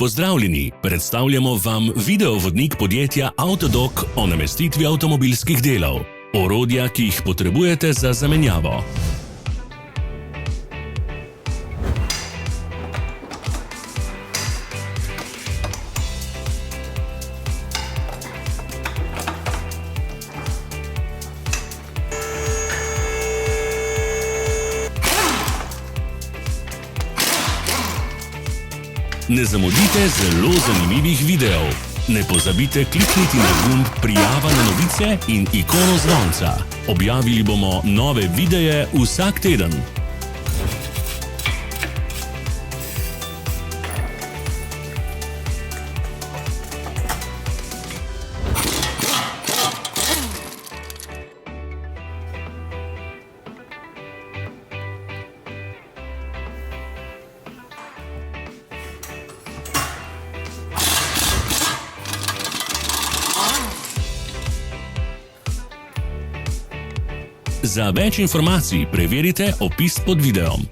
Pozdravljeni, predstavljamo vam videovodnik podjetja Avtodok o namestitvi avtomobilskih delov, orodja, ki jih potrebujete za zamenjavo. Ne zamudite zelo zanimivih videov. Ne pozabite klikniti na gumb prijava na novice in ikono zvonca. Objavili bomo nove videe vsak teden. Za več informacij preverite opis pod videom.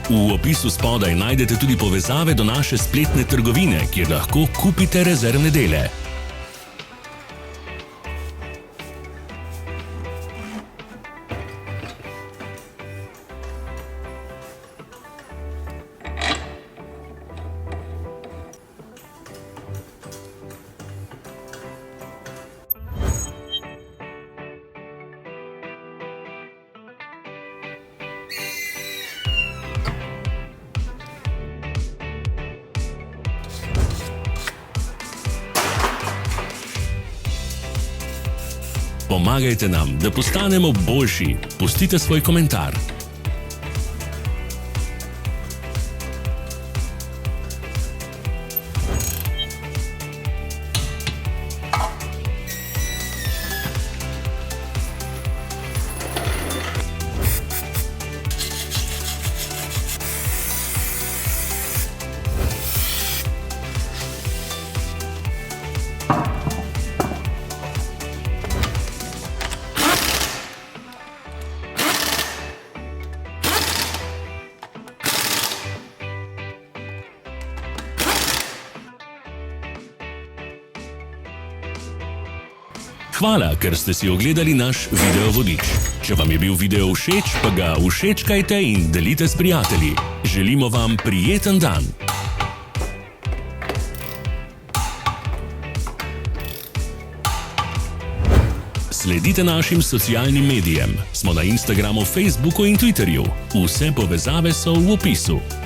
V opisu spodaj najdete tudi povezave do naše spletne trgovine, kjer lahko kupite rezervne dele. Pomagajte nam, da postanemo boljši. Pustite svoj komentar. Hvala, ker ste si ogledali naš videovodič. Če vam je bil video všeč, pa ga všečkajte in delite s prijatelji. Želimo vam prijeten dan! Sledite našim socialnim medijem. Smo na Instagramu, Facebooku in Twitterju. Vse povezave so v opisu.